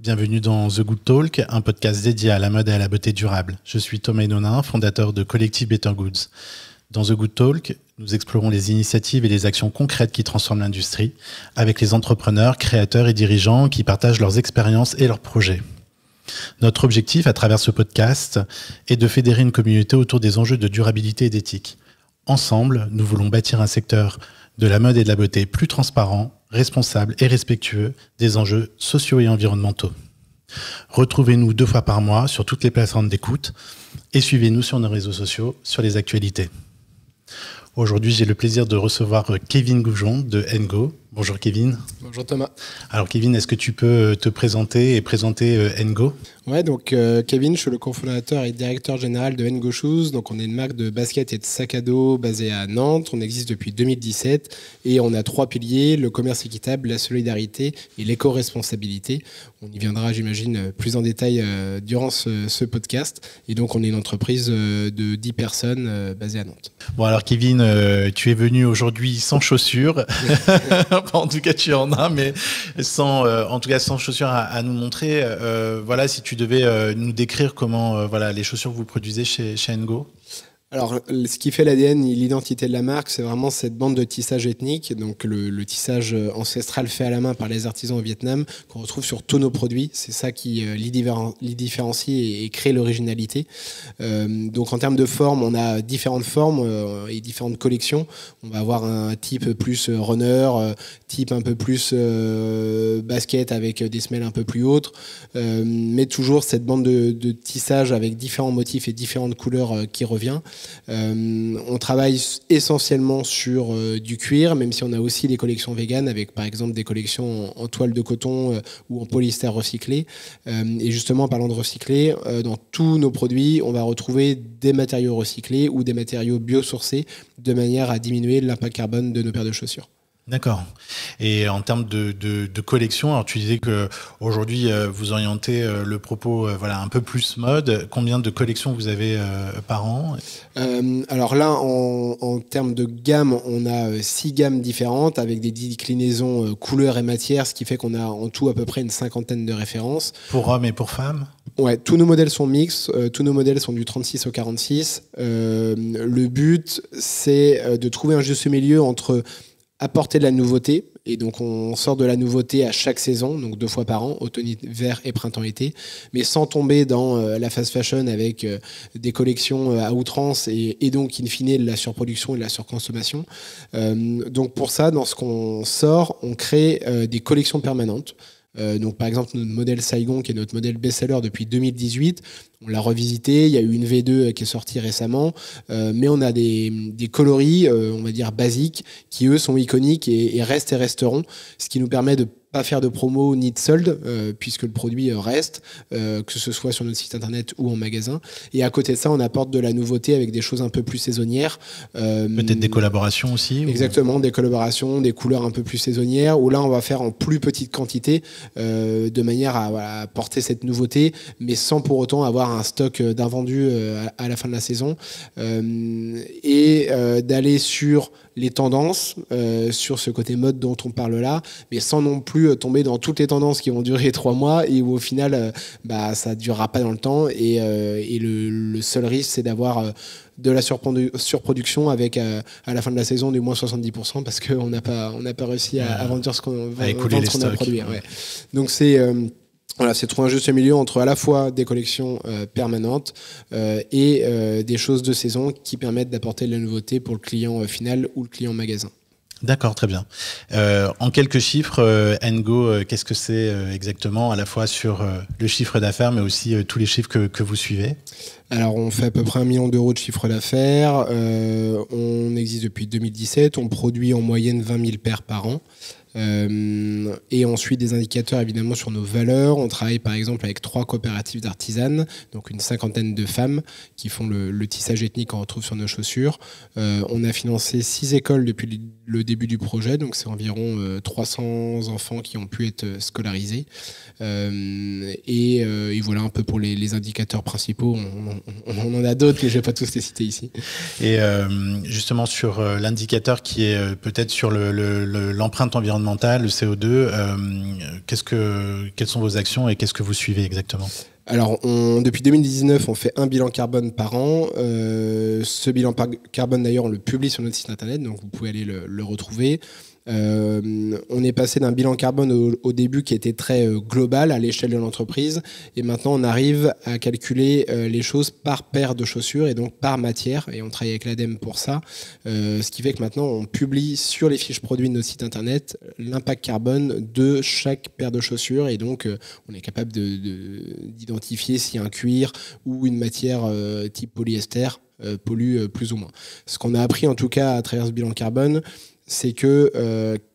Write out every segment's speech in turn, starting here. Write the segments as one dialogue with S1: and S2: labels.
S1: Bienvenue dans The Good Talk, un podcast dédié à la mode et à la beauté durable. Je suis Thomas Hinonin, fondateur de Collective Better Goods. Dans The Good Talk, nous explorons les initiatives et les actions concrètes qui transforment l'industrie avec les entrepreneurs, créateurs et dirigeants qui partagent leurs expériences et leurs projets. Notre objectif à travers ce podcast est de fédérer une communauté autour des enjeux de durabilité et d'éthique. Ensemble, nous voulons bâtir un secteur de la mode et de la beauté plus transparent, responsable et respectueux des enjeux sociaux et environnementaux. Retrouvez-nous 2 fois par mois sur toutes les plateformes d'écoute et suivez-nous sur nos réseaux sociaux sur les actualités. Aujourd'hui, j'ai le plaisir de recevoir Kevin Goujon de Ngo. Bonjour Kevin.
S2: Bonjour Thomas.
S1: Alors Kevin, est-ce que tu peux te présenter et présenter Ngo ?
S2: Ouais, donc Kevin, je suis le cofondateur et directeur général de Ngo Shoes. Donc on est une marque de basket et de sac à dos basée à Nantes. On existe depuis 2017 et on a 3 piliers, le commerce équitable, la solidarité et l'éco-responsabilité. On y viendra, j'imagine, plus en détail durant ce podcast. Et donc on est une entreprise de 10 personnes basée à Nantes.
S1: Bon alors Kevin, tu es venu aujourd'hui sans chaussures. En tout cas, tu en as, mais sans chaussures à nous montrer. Voilà, si tu devais nous décrire comment les chaussures que vous produisez chez Ngo.
S2: Alors, ce qui fait l'ADN et l'identité de la marque, c'est vraiment cette bande de tissage ethnique, donc le tissage ancestral fait à la main par les artisans au Vietnam, qu'on retrouve sur tous nos produits. C'est ça qui les différencie et crée l'originalité. Donc, en termes de forme, on a différentes formes et différentes collections. On va avoir un type plus runner, type un peu plus basket avec des semelles un peu plus hautes, mais toujours cette bande de tissage avec différents motifs et différentes couleurs qui revient. On travaille essentiellement sur du cuir, même si on a aussi des collections véganes avec par exemple des collections en toile de coton ou en polyester recyclé. Et justement, en parlant de recyclé, dans tous nos produits, on va retrouver des matériaux recyclés ou des matériaux biosourcés de manière à diminuer l'impact carbone de nos paires de chaussures.
S1: D'accord. Et en termes de collection, alors tu disais que aujourd'hui vous orientez le propos un peu plus mode. Combien de collections vous avez par an ?
S2: Alors là, en termes de gamme, on a 6 gammes différentes avec des déclinaisons couleurs et matières, ce qui fait qu'on a en tout à peu près une 50aine de références.
S1: Pour hommes et pour femmes ?
S2: Ouais, tous nos modèles sont mixtes, tous nos modèles sont du 36 au 46. Le but, c'est de trouver un juste milieu entre apporter de la nouveauté, et donc on sort de la nouveauté à chaque saison, donc 2 fois par an, automne-hiver et printemps-été, mais sans tomber dans la fast fashion avec des collections à outrance et donc in fine la surproduction et la surconsommation. Donc pour ça, dans ce qu'on sort, on crée des collections permanentes. Donc par exemple notre modèle Saigon, qui est notre modèle best-seller depuis 2018, on l'a revisité, il y a eu une V2 qui est sortie récemment, mais on a des coloris, on va dire basiques, qui eux sont iconiques et restent et resteront, ce qui nous permet de pas faire de promo ni de solde, puisque le produit reste, que ce soit sur notre site internet ou en magasin. Et à côté de ça, on apporte de la nouveauté avec des choses un peu plus saisonnières.
S1: Peut-être des collaborations aussi ?
S2: Exactement, des collaborations, des couleurs un peu plus saisonnières, où là, on va faire en plus petite quantité, de manière à apporter cette nouveauté, mais sans pour autant avoir un stock d'invendus à la fin de la saison. Et d'aller sur les tendances, sur ce côté mode dont on parle là, mais sans non plus tomber dans toutes les tendances qui vont durer 3 mois et où au final ça durera pas dans le temps et le seul risque c'est d'avoir de la surproduction avec à la fin de la saison du moins 70% parce qu'on n'a pas réussi à vendre ce qu'on a produit. Ouais. Donc c'est trouver un juste milieu entre à la fois des collections permanentes et des choses de saison qui permettent d'apporter de la nouveauté pour le client final ou le client magasin.
S1: D'accord, très bien. En quelques chiffres, Ngo, qu'est-ce que c'est exactement, à la fois sur le chiffre d'affaires, mais aussi tous les chiffres que vous suivez ?
S2: Alors, on fait à peu près 1 million d'euros de chiffre d'affaires. On existe depuis 2017. On produit en moyenne 20 000 paires par an. Et on suit des indicateurs évidemment sur nos valeurs. On travaille par exemple avec 3 coopératives d'artisanes, donc une 50aine de femmes qui font le tissage ethnique qu'on retrouve sur nos chaussures. On a financé 6 écoles depuis le début du projet, donc c'est environ 300 enfants qui ont pu être scolarisés. Et voilà un peu pour les indicateurs principaux. On on en a d'autres, mais je vais pas tous les citer ici.
S1: Et justement sur l'indicateur qui est peut-être sur l'empreinte environnementale, le CO2, quelles sont vos actions et qu'est-ce que vous suivez exactement ?
S2: Alors, depuis 2019, on fait un bilan carbone par an. Ce bilan carbone, d'ailleurs, on le publie sur notre site internet, donc vous pouvez aller le retrouver. On est passé d'un bilan carbone au début qui était très global à l'échelle de l'entreprise, et maintenant on arrive à calculer les choses par paire de chaussures et donc par matière, et on travaille avec l'ADEME pour ça, ce qui fait que maintenant on publie sur les fiches produits de notre site internet l'impact carbone de chaque paire de chaussures, et donc on est capable d'identifier si un cuir ou une matière type polyester pollue plus ou moins. Ce qu'on a appris en tout cas à travers ce bilan carbone, c'est que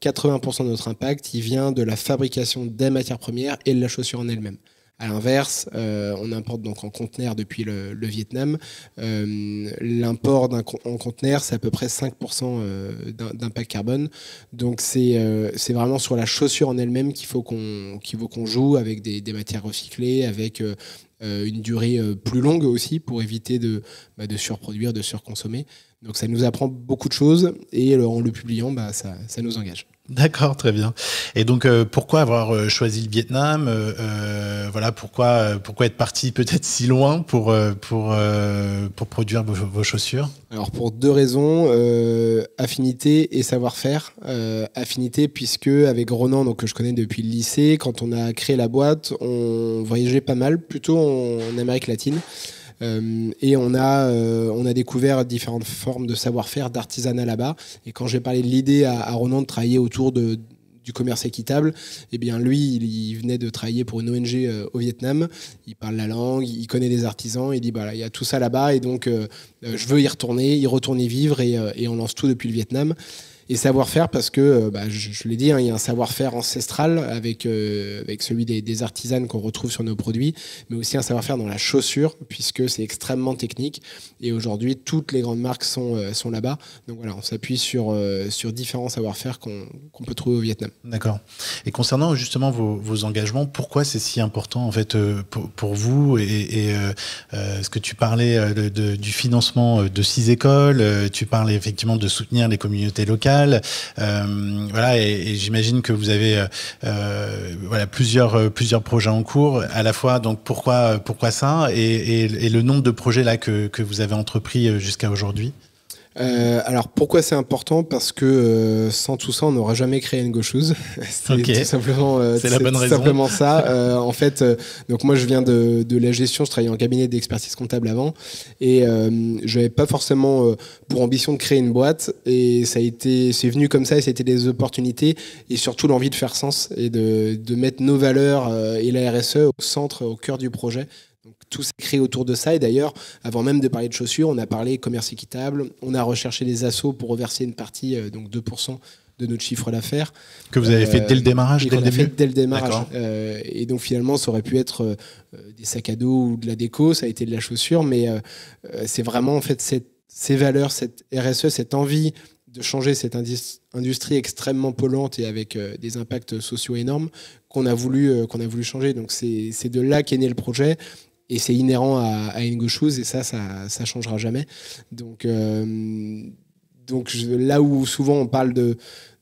S2: 80% de notre impact, il vient de la fabrication des matières premières et de la chaussure en elle-même. À l'inverse, on importe donc en conteneur depuis le Vietnam. L'import en conteneur, c'est à peu près 5% d'impact carbone. Donc c'est vraiment sur la chaussure en elle-même qu'il faut qu'on joue avec des matières recyclées, avec une durée plus longue aussi pour éviter de surproduire, de surconsommer. Donc ça nous apprend beaucoup de choses et en le publiant, ça nous engage.
S1: D'accord, très bien. Et donc, pourquoi avoir choisi le Vietnam ? Voilà, pourquoi être parti peut-être si loin pour produire vos chaussures ?
S2: Alors pour deux raisons, affinité et savoir-faire. Affinité puisque avec Ronan, donc que je connais depuis le lycée, quand on a créé la boîte, on voyageait pas mal, plutôt en Amérique latine. Et on a découvert différentes formes de savoir-faire, d'artisanat là-bas. Et quand j'ai parlé de l'idée à Ronan de travailler autour du commerce équitable, eh bien lui, il venait de travailler pour une ONG au Vietnam. Il parle la langue, il connaît des artisans. Il dit il y a tout ça là-bas et donc je veux y retourner, y retourner vivre et on lance tout depuis le Vietnam. Et savoir-faire parce que, je l'ai dit, il y a un savoir-faire ancestral avec celui des artisanes qu'on retrouve sur nos produits, mais aussi un savoir-faire dans la chaussure, puisque c'est extrêmement technique. Et aujourd'hui, toutes les grandes marques sont là-bas. Donc voilà, on s'appuie sur différents savoir-faire qu'on peut trouver au Vietnam.
S1: D'accord. Et concernant justement vos engagements, pourquoi c'est si important en fait pour vous et ce que tu parlais du financement de 6 écoles, tu parlais effectivement de soutenir les communautés locales. Voilà, et j'imagine que vous avez plusieurs projets en cours à la fois. Donc pourquoi ça et le nombre de projets là que vous avez entrepris jusqu'à aujourd'hui?
S2: Alors pourquoi c'est important ? Parce que sans tout ça on n'aura jamais créé Ngo Shoes. C'est tout simplement,
S1: c'est la bonne raison.
S2: Simplement ça. En fait, donc moi je viens de la gestion, je travaillais en cabinet d'expertise comptable avant et je n'avais pas forcément pour ambition de créer une boîte et c'est venu comme ça et c'était des opportunités et surtout l'envie de faire sens et de mettre nos valeurs et la RSE au centre, au cœur du projet. Donc, tout s'est créé autour de ça. Et d'ailleurs, avant même de parler de chaussures, on a parlé commerce équitable. On a recherché des assos pour reverser une partie, donc 2% de notre chiffre d'affaires.
S1: Que vous avez fait dès le démarrage,
S2: dès le démarrage. Et donc finalement, ça aurait pu être des sacs à dos ou de la déco. Ça a été de la chaussure. Mais c'est vraiment en fait ces valeurs, cette RSE, cette envie de changer cette industrie extrêmement polluante et avec des impacts sociaux énormes qu'on a voulu changer. Donc c'est de là qu'est né le projet. Et c'est inhérent à Ngo Shoes et ça changera jamais. Donc là où souvent on parle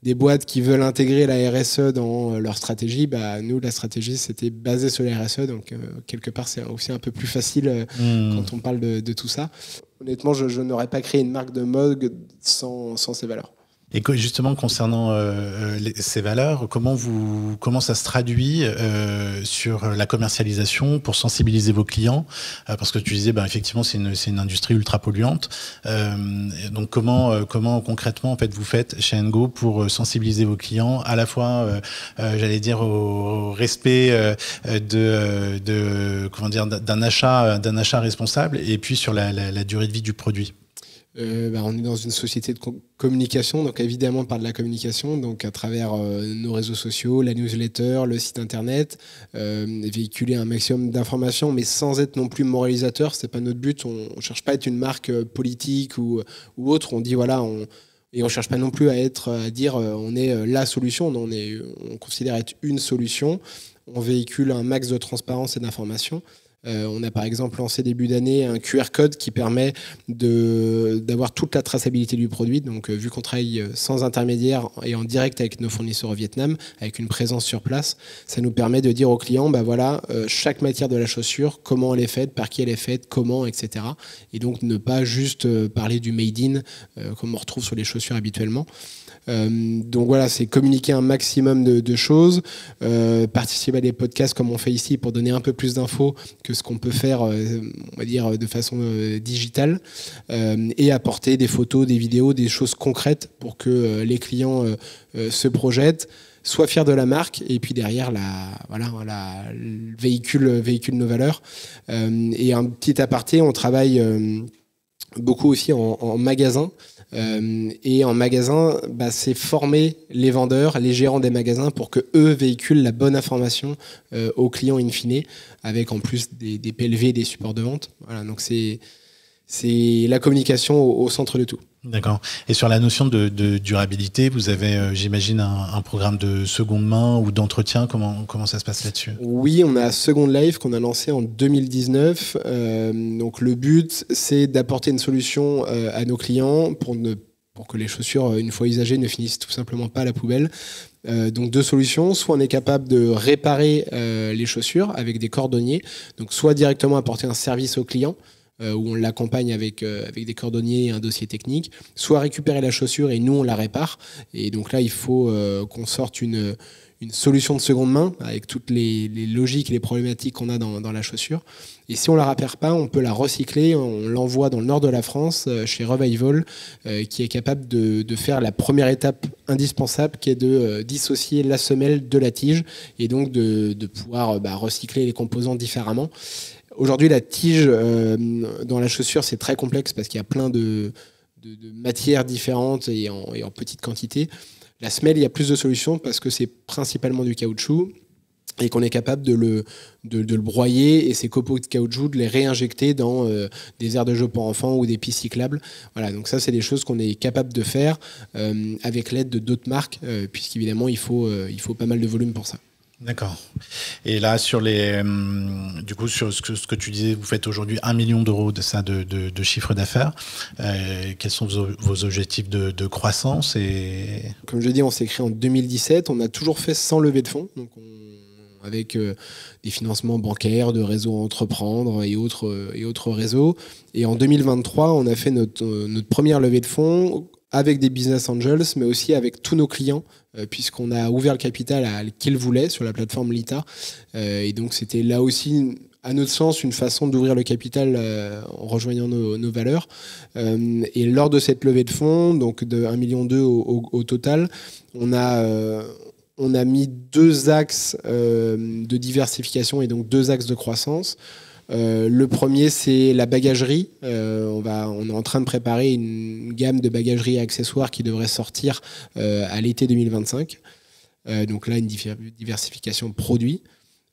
S2: des boîtes qui veulent intégrer la RSE dans leur stratégie, nous, la stratégie, c'était basé sur la RSE. Donc, quelque part, c'est aussi un peu plus facile quand on parle de tout ça. Honnêtement, je n'aurais pas créé une marque de mode sans ces valeurs.
S1: Et justement, concernant ces valeurs, comment ça se traduit sur la commercialisation pour sensibiliser vos clients parce que tu disais, effectivement, c'est une industrie ultra polluante. Donc, comment concrètement, en fait, vous faites chez Ngo pour sensibiliser vos clients à la fois, j'allais dire, au respect d'un achat responsable et puis sur la durée de vie du produit?
S2: On est dans une société de communication, donc évidemment par de la communication, donc à travers nos réseaux sociaux, la newsletter, le site internet, véhiculer un maximum d'informations, mais sans être non plus moralisateur. C'est pas notre but. On cherche pas à être une marque politique ou autre. On dit et on cherche pas non plus à dire on est la solution. Non, on considère être une solution. On véhicule un max de transparence et d'information. On a par exemple lancé début d'année un QR code qui permet d'avoir toute la traçabilité du produit. Donc vu qu'on travaille sans intermédiaire et en direct avec nos fournisseurs au Vietnam, avec une présence sur place, ça nous permet de dire aux clients, voilà, chaque matière de la chaussure, comment elle est faite, par qui elle est faite, comment, etc. Et donc ne pas juste parler du made in comme on retrouve sur les chaussures habituellement. Donc voilà, c'est communiquer un maximum de choses, participer à des podcasts comme on fait ici pour donner un peu plus d'infos que ce qu'on peut faire, on va dire, de façon digitale, et apporter des photos, des vidéos, des choses concrètes pour que les clients se projettent, soient fiers de la marque, et puis derrière, le véhicule nos valeurs. Et un petit aparté, on travaille beaucoup aussi en magasin. Et en magasin, c'est former les vendeurs, les gérants des magasins pour que eux véhiculent la bonne information aux clients in fine, avec en plus des PLV, des supports de vente. Voilà, donc c'est la communication au centre de tout.
S1: D'accord. Et sur la notion de durabilité, vous avez, j'imagine, un programme de seconde main ou d'entretien. Comment ça se passe là-dessus ?
S2: Oui, on a Second Life qu'on a lancé en 2019. Donc le but, c'est d'apporter une solution à nos clients pour que les chaussures, une fois usagées, ne finissent tout simplement pas à la poubelle. Donc deux solutions, soit on est capable de réparer les chaussures avec des cordonniers, donc soit directement apporter un service au client, où on l'accompagne avec des cordonniers et un dossier technique, soit récupérer la chaussure et nous on la répare. Et donc là il faut qu'on sorte une solution de seconde main avec toutes les logiques et les problématiques qu'on a dans la chaussure. Et si on la répare pas, on peut la recycler, on l'envoie dans le nord de la France chez Revival, qui est capable de faire la première étape indispensable, qui est de dissocier la semelle de la tige et donc de pouvoir recycler les composants différemment. Aujourd'hui, la tige dans la chaussure, c'est très complexe parce qu'il y a plein de matières différentes et en petite quantité. La semelle, il y a plus de solutions parce que c'est principalement du caoutchouc et qu'on est capable de le broyer et ces copeaux de caoutchouc, de les réinjecter dans des aires de jeu pour enfants ou des pistes cyclables. Voilà, donc ça, c'est des choses qu'on est capable de faire avec l'aide de d'autres marques, puisqu'évidemment, il faut pas mal de volume pour ça.
S1: D'accord. Et là, sur sur ce que tu disais, vous faites aujourd'hui 1 million d'euros de chiffre d'affaires. Quels sont vos objectifs de croissance
S2: Comme je dis, on s'est créé en 2017. On a toujours fait sans lever de fonds. Donc avec des financements bancaires, de réseaux à entreprendre et autres réseaux. Et en 2023, on a fait notre première levée de fonds avec des business angels, mais aussi avec tous nos clients, puisqu'on a ouvert le capital à qui le voulait sur la plateforme Lita. Et donc, c'était là aussi, à notre sens, une façon d'ouvrir le capital en rejoignant nos valeurs. Et lors de cette levée de fonds, donc de 1,2 million au total, on a mis 2 axes de diversification et donc 2 axes de croissance. Le premier, c'est la bagagerie. On est en train de préparer une gamme de bagagerie et accessoires qui devrait sortir à l'été 2025. Donc là, une diversification produit.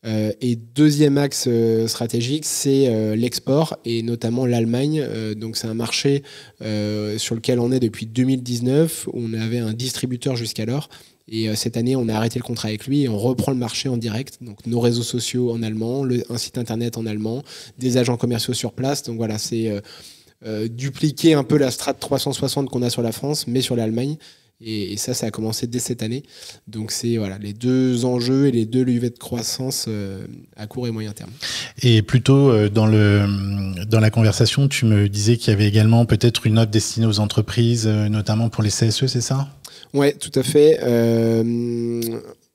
S2: Et deuxième axe stratégique, c'est l'export et notamment l'Allemagne. Donc c'est un marché sur lequel on est depuis 2019, où on avait un distributeur jusqu'alors. Et cette année, on a arrêté le contrat avec lui et on reprend le marché en direct. Donc nos réseaux sociaux en allemand, un site internet en allemand, des agents commerciaux sur place. Donc voilà, c'est dupliquer un peu la strat 360 qu'on a sur la France, mais sur l'Allemagne. Et ça a commencé dès cette année. Donc c'est les 2 enjeux et les 2 levées de croissance à court et moyen terme.
S1: Et plutôt dans la conversation, tu me disais qu'il y avait également peut-être une offre destinée aux entreprises, notamment pour les CSE, c'est ça ?
S2: Ouais, tout à fait.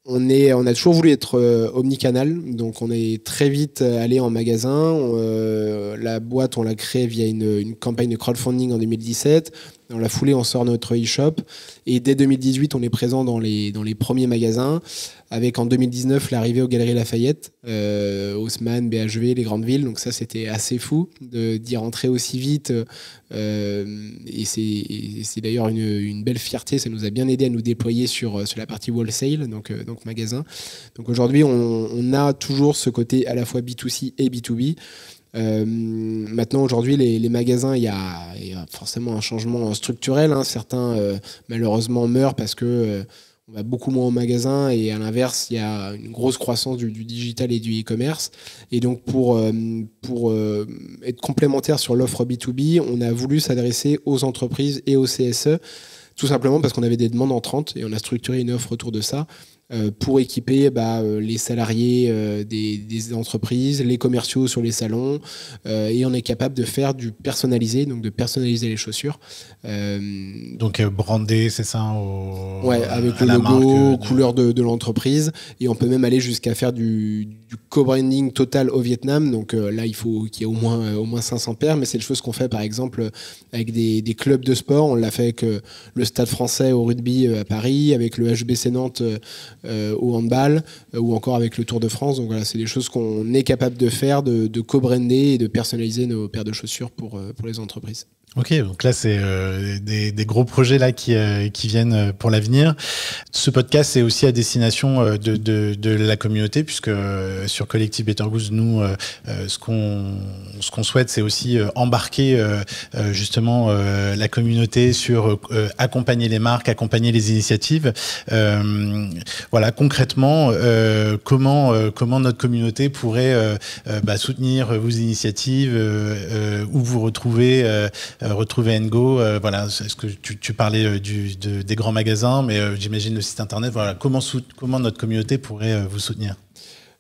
S2: On a toujours voulu être omnicanal, donc on est très vite allé en magasin. La boîte, on l'a créée via une campagne de crowdfunding en 2017. Dans la foulée, on sort notre e-shop. Et dès 2018, on est présent dans les premiers magasins, avec en 2019 l'arrivée aux Galeries Lafayette, Haussmann, BHV, les grandes villes. Donc ça, c'était assez fou d'y rentrer aussi vite. Et c'est d'ailleurs une belle fierté. Ça nous a bien aidé à nous déployer sur la partie wholesale, donc magasin. Donc aujourd'hui, on a toujours ce côté à la fois B2C et B2B. Maintenant, aujourd'hui, les magasins, il y a forcément un changement structurel. Certains, malheureusement, meurent parce que on va beaucoup moins au magasin, et à l'inverse, il y a une grosse croissance du digital et du e-commerce. Et donc, pour être complémentaire sur l'offre B2B, on a voulu s'adresser aux entreprises et aux CSE, tout simplement parce qu'on avait des demandes entrantes et on a structuré une offre autour de ça. Pour équiper les salariés des entreprises, les commerciaux sur les salons, et on est capable de faire du personnalisé, donc de personnaliser les chaussures.
S1: Donc brandé, c'est ça
S2: avec le logo, couleur de l'entreprise, et on peut même aller jusqu'à faire du co-branding total au Vietnam. Donc là, il faut qu'il y ait au moins 500 paires, mais c'est des choses qu'on fait par exemple avec des clubs de sport. On l'a fait avec le Stade Français au rugby à Paris, avec le HBC Nantes au handball, ou encore avec le Tour de France. Donc voilà, c'est des choses qu'on est capable de faire, de co-brander et de personnaliser nos paires de chaussures pour les entreprises.
S1: Ok, donc là c'est des gros projets là qui viennent pour l'avenir. Ce podcast c'est aussi à destination de la communauté, puisque sur Collective Better Goods, nous ce qu'on souhaite, c'est aussi embarquer justement la communauté sur accompagner les marques, accompagner les initiatives. Voilà, concrètement comment notre communauté pourrait soutenir vos initiatives, où vous retrouver Ngo, voilà. Est-ce que tu parlais des grands magasins, mais j'imagine le site internet. Voilà, comment notre communauté pourrait vous soutenir?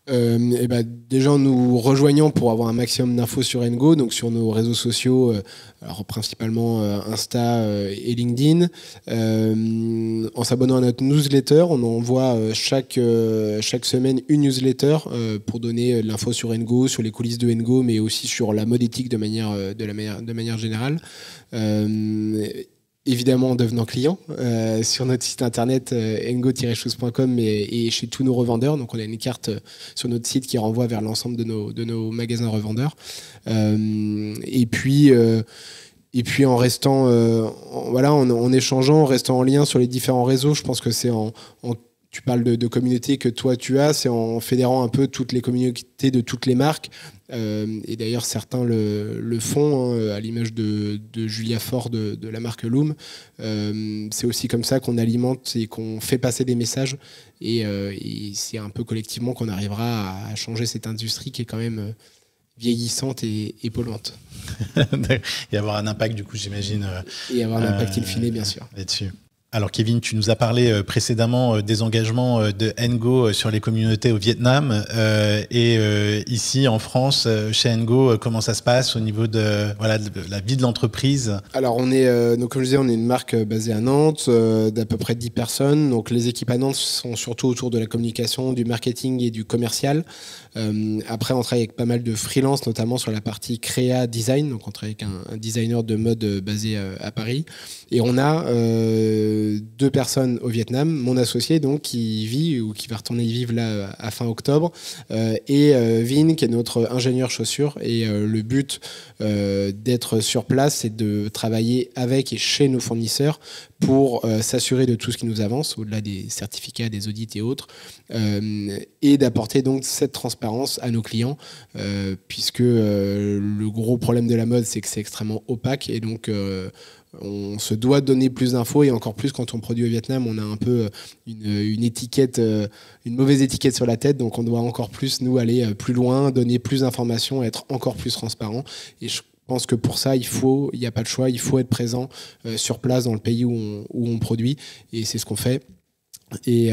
S2: Déjà en nous rejoignant pour avoir un maximum d'infos sur Ngo, donc sur nos réseaux sociaux, alors principalement Insta et LinkedIn, en s'abonnant à notre newsletter. On envoie chaque semaine une newsletter pour donner de l'info sur Ngo, sur les coulisses de Ngo, mais aussi sur la mode éthique de manière générale. Évidemment en devenant client sur notre site internet ngo-shoes.com et chez tous nos revendeurs. Donc on a une carte sur notre site qui renvoie vers l'ensemble de nos magasins revendeurs. Et puis en restant en échangeant, en restant en lien sur les différents réseaux. Je pense que c'est tu parles de communauté que toi tu as, c'est en fédérant un peu toutes les communautés de toutes les marques. Et d'ailleurs certains le font, à l'image de Julia Ford de la marque Loom. C'est aussi comme ça qu'on alimente et qu'on fait passer des messages, et c'est un peu collectivement qu'on arrivera à changer cette industrie qui est quand même vieillissante et polluante.
S1: Et avoir un impact, du coup, j'imagine.
S2: Et avoir un impact in fine, bien sûr.
S1: Là-dessus. Alors Kevin, tu nous as parlé précédemment des engagements de Ngo sur les communautés au Vietnam, et ici en France, chez Ngo, comment ça se passe au niveau de la vie de l'entreprise?
S2: Alors on est, donc comme je disais, on est une marque basée à Nantes, d'à peu près 10 personnes. Donc les équipes à Nantes sont surtout autour de la communication, du marketing et du commercial. Après, on travaille avec pas mal de freelance, notamment sur la partie créa design. Donc on travaille avec un designer de mode basé à Paris. Et on a 2 personnes au Vietnam, mon associé donc qui vit ou qui va retourner y vivre là à fin octobre, et Vin qui est notre ingénieur chaussures. Et le but d'être sur place, c'est de travailler avec et chez nos fournisseurs pour s'assurer de tout ce qui nous avance, au-delà des certificats, des audits et autres, et d'apporter donc cette transparence à nos clients, puisque le gros problème de la mode, c'est que c'est extrêmement opaque, et donc on se doit de donner plus d'infos, et encore plus quand on produit au Vietnam, on a un peu une étiquette, une mauvaise étiquette sur la tête, donc on doit encore plus, nous, aller plus loin, donner plus d'informations, être encore plus transparent. Et je pense que pour ça, il n'y a pas de choix, il faut être présent sur place dans le pays où on produit, et c'est ce qu'on fait. Et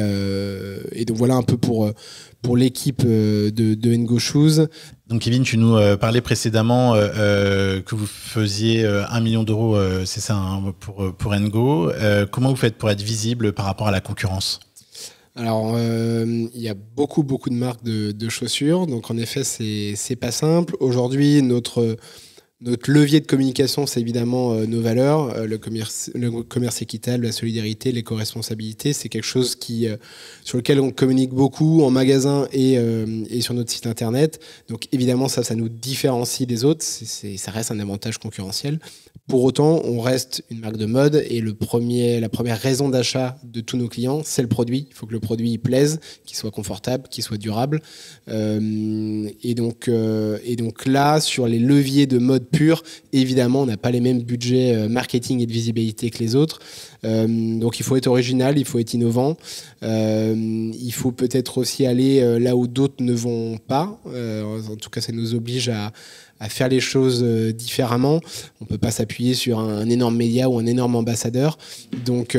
S2: donc voilà un peu pour l'équipe de Ngo Shoes.
S1: Donc Kevin, tu nous parlais précédemment que vous faisiez 1 million d'euros, c'est ça, hein, pour Ngo. Comment vous faites pour être visible par rapport à la concurrence?
S2: Alors, il y a beaucoup de marques de chaussures, donc en effet, c'est pas simple. Aujourd'hui, notre levier de communication, c'est évidemment nos valeurs, le commerce équitable, la solidarité, l'éco-responsabilité. C'est quelque chose sur lequel on communique beaucoup en magasin et sur notre site internet. Donc évidemment, ça nous différencie des autres. Ça reste un avantage concurrentiel. Pour autant, on reste une marque de mode et la première raison d'achat de tous nos clients, c'est le produit. Il faut que le produit plaise, qu'il soit confortable, qu'il soit durable. Et donc là, sur les leviers de mode pur, évidemment, on n'a pas les mêmes budgets marketing et de visibilité que les autres. Donc il faut être original, il faut être innovant. Il faut peut-être aussi aller là où d'autres ne vont pas. En tout cas, ça nous oblige à faire les choses différemment. On peut pas s'appuyer sur un énorme média ou un énorme ambassadeur. Donc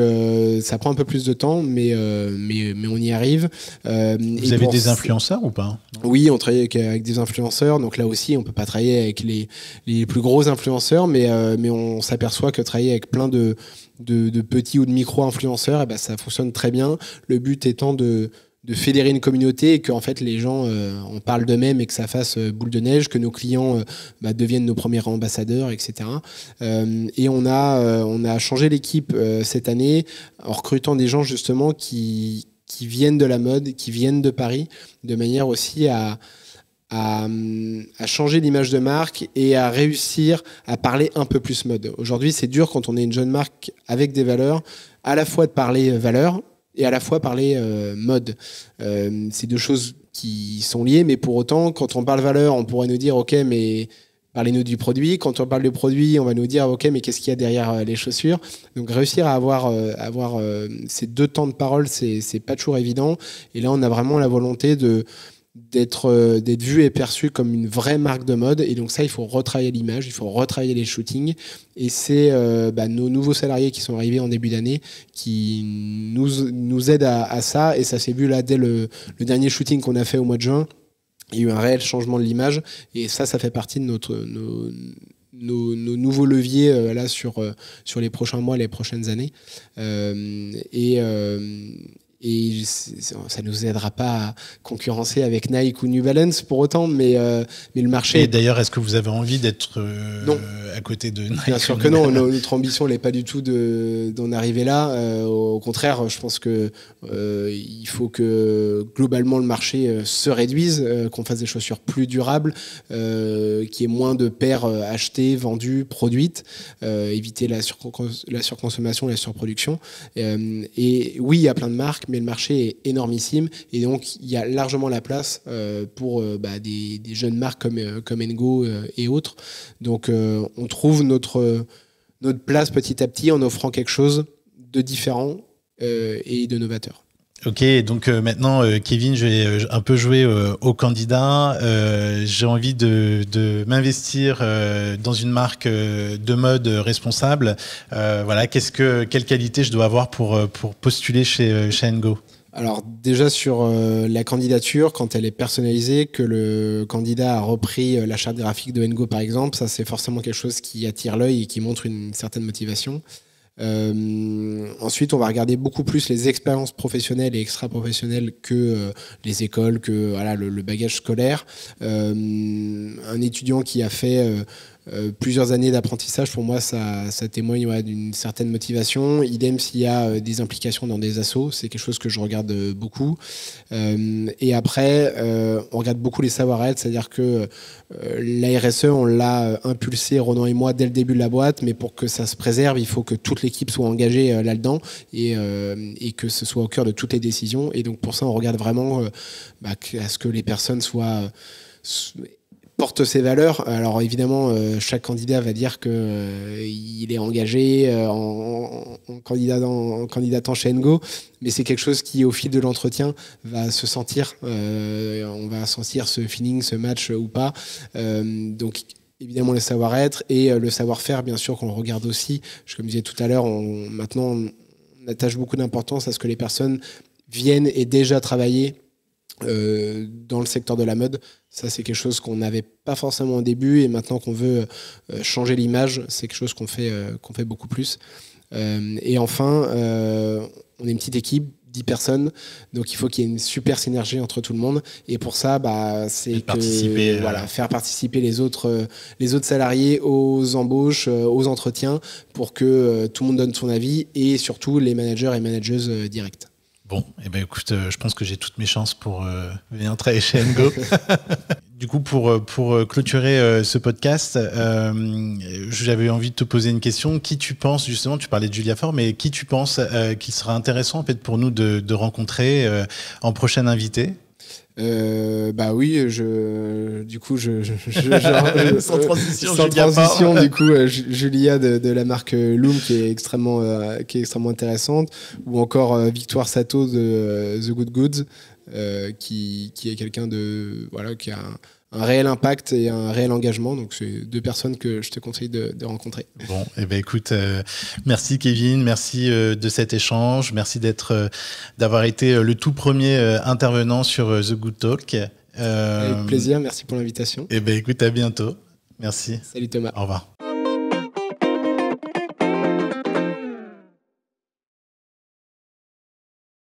S2: ça prend un peu plus de temps, mais on y arrive.
S3: Vous avez des influenceurs ou pas?
S2: Oui, on travaille avec des influenceurs. Donc là aussi, on peut pas travailler avec les plus gros influenceurs, mais on s'aperçoit que travailler avec plein de petits ou de micro-influenceurs, ça fonctionne très bien. Le but étant de fédérer une communauté et que en fait les gens en parlent d'eux-mêmes et que ça fasse boule de neige, que nos clients deviennent nos premiers ambassadeurs, etc. Et on a changé l'équipe cette année en recrutant des gens justement qui viennent de la mode, qui viennent de Paris, de manière aussi à changer l'image de marque et à réussir à parler un peu plus mode. Aujourd'hui, c'est dur quand on est une jeune marque avec des valeurs, à la fois de parler valeurs et à la fois parler mode. C'est deux choses qui sont liées, mais pour autant, quand on parle valeur, on pourrait nous dire « Ok, mais parlez-nous du produit ». Quand on parle du produit, on va nous dire « Ok, mais qu'est-ce qu'il y a derrière les chaussures ?» Donc réussir à avoir ces deux temps de parole, c'est pas toujours évident. Et là, on a vraiment la volonté d'être vu et perçu comme une vraie marque de mode, et donc ça, il faut retravailler l'image, il faut retravailler les shootings, et c'est nos nouveaux salariés qui sont arrivés en début d'année qui nous aident à ça, et ça s'est vu là dès le dernier shooting qu'on a fait au mois de juin. Il y a eu un réel changement de l'image, et ça fait partie de nos nouveaux leviers là sur les prochains mois, les prochaines années, et ça nous aidera pas à concurrencer avec Nike ou New Balance pour autant, mais le marché...
S3: Et d'ailleurs, est-ce que vous avez envie d'être à côté de Nike?
S2: Bien sûr que non, notre ambition n'est pas du tout d'en arriver là. Au contraire, je pense que il faut que globalement le marché se réduise, qu'on fasse des chaussures plus durables, qu'il y ait moins de paires achetées, vendues, produites, éviter la surconsommation, la surproduction. Et oui, il y a plein de marques, mais le marché est énormissime, et donc il y a largement la place pour des jeunes marques comme Ngo et autres. Donc on trouve notre place petit à petit en offrant quelque chose de différent et de novateur.
S3: Ok, donc maintenant, Kevin, je vais un peu jouer au candidat. J'ai envie de m'investir dans une marque de mode responsable. Voilà, quelle qualité je dois avoir pour postuler chez Ngo?
S2: Alors déjà sur la candidature, quand elle est personnalisée, que le candidat a repris la charte graphique de Ngo par exemple, ça c'est forcément quelque chose qui attire l'œil et qui montre une certaine motivation. Ensuite, on va regarder beaucoup plus les expériences professionnelles et extra-professionnelles que les écoles, que le bagage scolaire. Un étudiant qui a fait plusieurs années d'apprentissage, pour moi, ça témoigne d'une certaine motivation. Idem s'il y a des implications dans des assos, c'est quelque chose que je regarde beaucoup. Et après, on regarde beaucoup les savoir-être, c'est-à-dire que la RSE, on l'a impulsé, Ronan et moi, dès le début de la boîte, mais pour que ça se préserve, il faut que toute l'équipe soit engagée là-dedans et que ce soit au cœur de toutes les décisions. Et donc pour ça, on regarde vraiment à ce que les personnes portent ses valeurs. Alors évidemment, chaque candidat va dire qu'il est engagé en candidatant chez Ngo, mais c'est quelque chose qui, au fil de l'entretien, va se sentir. On va sentir ce feeling, ce match ou pas. Donc évidemment le savoir-être et le savoir-faire, bien sûr, qu'on regarde aussi. Comme je disais tout à l'heure, maintenant on attache beaucoup d'importance à ce que les personnes viennent et déjà travailler dans le secteur de la mode. Ça, c'est quelque chose qu'on n'avait pas forcément au début, et maintenant qu'on veut changer l'image, c'est quelque chose qu'on fait beaucoup plus. Et enfin, on est une petite équipe, 10 personnes, donc il faut qu'il y ait une super synergie entre tout le monde, et pour ça, c'est faire participer les autres salariés aux embauches, aux entretiens, pour que tout le monde donne son avis, et surtout les managers et manageuses directes.
S3: Bon, écoute, je pense que j'ai toutes mes chances pour venir travailler chez Ngo. Du coup, pour clôturer ce podcast, j'avais envie de te poser une question. Qui tu penses, justement, tu parlais de Julia Ford, mais qui tu penses qu'il sera intéressant en fait pour nous de rencontrer en prochaine invité?
S2: Oui,
S3: sans transition,
S2: du coup, Julia de la marque Loom qui est extrêmement intéressante, ou encore Victoire Sato de The Good Goods, qui est quelqu'un qui a un réel impact et un réel engagement. Donc, c'est 2 personnes que je te conseille de rencontrer.
S3: Bon, écoute, merci Kevin, merci de cet échange, merci d'avoir été le tout premier intervenant sur The Good Talk.
S2: Avec plaisir, merci pour l'invitation.
S3: Écoute, à bientôt. Merci.
S2: Salut Thomas.
S3: Au revoir.